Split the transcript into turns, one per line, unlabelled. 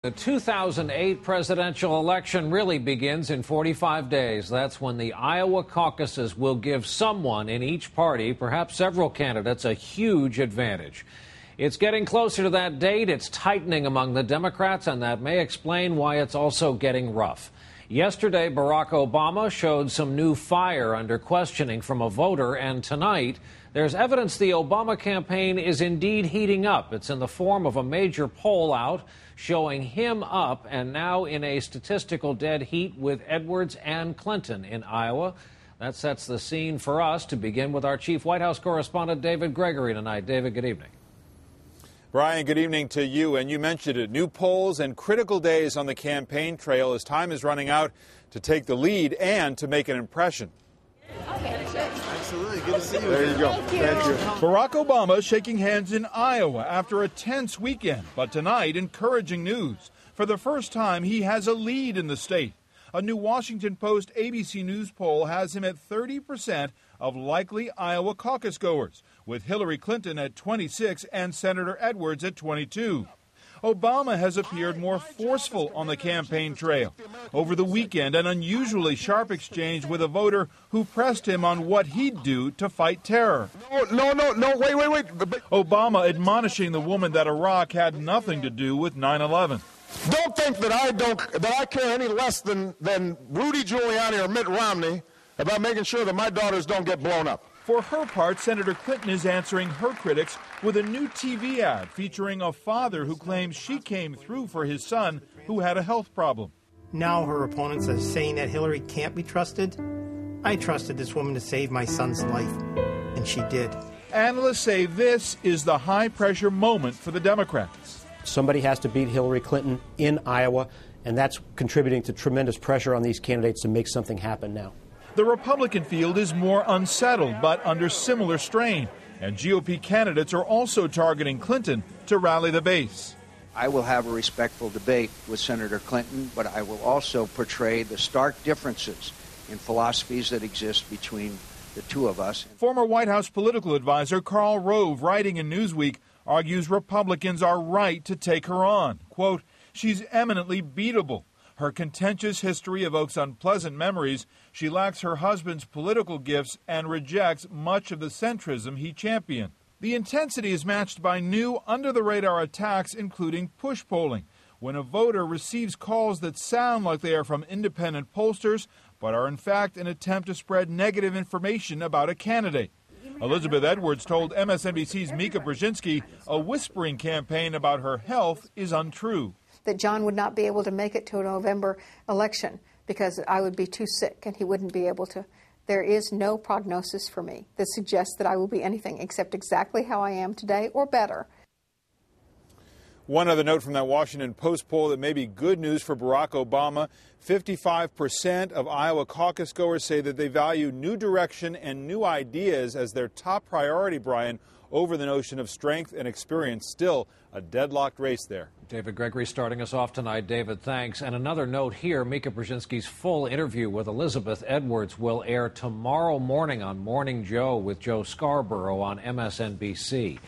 The 2008 presidential election really begins in 45 days. That's when the Iowa caucuses will give someone in each party, perhaps several candidates, a huge advantage. It's getting closer to that date. It's tightening among the Democrats, and that may explain why it's also getting rough. Yesterday, Barack Obama showed some new fire under questioning from a voter, and tonight, there's evidence the Obama campaign is indeed heating up. It's in the form of a major poll out showing him up and now in a statistical dead heat with Edwards and Clinton in Iowa. That sets the scene for us to begin with our chief White House correspondent, David Gregory, tonight. David, good evening.
Brian, good evening to you. And you mentioned it, new polls and critical days on the campaign trail as time is running out to take the lead and to make an impression.
Absolutely. Good to see you.
There you go.
Thank you.
Barack Obama shaking hands in Iowa after a tense weekend. But tonight, encouraging news. For the first time, he has a lead in the state. A new Washington Post ABC News poll has him at 30% of likely Iowa caucus goers, with Hillary Clinton at 26 and Senator Edwards at 22. Obama has appeared more forceful on the campaign trail. Over the weekend, an unusually sharp exchange with a voter who pressed him on what he'd do to fight terror.
No, wait.
Obama admonishing the woman that Iraq had nothing to do with 9/11.
Don't think that I care any less than Rudy Giuliani or Mitt Romney about making sure that my daughters don't get blown up.
For her part, Senator Clinton is answering her critics with a new TV ad featuring a father who claims she came through for his son who had a health problem.
Now her opponents are saying that Hillary can't be trusted. I trusted this woman to save my son's life, and she did.
Analysts say this is the high-pressure moment for the Democrats.
Somebody has to beat Hillary Clinton in Iowa, and that's contributing to tremendous pressure on these candidates to make something happen now.
The Republican field is more unsettled, but under similar strain, and GOP candidates are also targeting Clinton to rally the base.
I will have a respectful debate with Senator Clinton, but I will also portray the stark differences in philosophies that exist between the two of us.
Former White House political advisor Karl Rove, writing in Newsweek, argues Republicans are right to take her on. Quote, she's eminently beatable. Her contentious history evokes unpleasant memories. She lacks her husband's political gifts and rejects much of the centrism he championed. The intensity is matched by new, under-the-radar attacks, including push polling, when a voter receives calls that sound like they are from independent pollsters, but are in fact an attempt to spread negative information about a candidate. Elizabeth Edwards told MSNBC's Mika Brzezinski a whispering campaign about her health is untrue.
That John would not be able to make it to a November election because I would be too sick and he wouldn't be able to. There is no prognosis for me that suggests that I will be anything except exactly how I am today or better.
One other note from that Washington Post poll that may be good news for Barack Obama. 55% of Iowa caucus goers say that they value new direction and new ideas as their top priority, Brian, over the notion of strength and experience. Still a deadlocked race there.
David Gregory starting us off tonight. David, thanks. And another note here, Mika Brzezinski's full interview with Elizabeth Edwards will air tomorrow morning on Morning Joe with Joe Scarborough on MSNBC.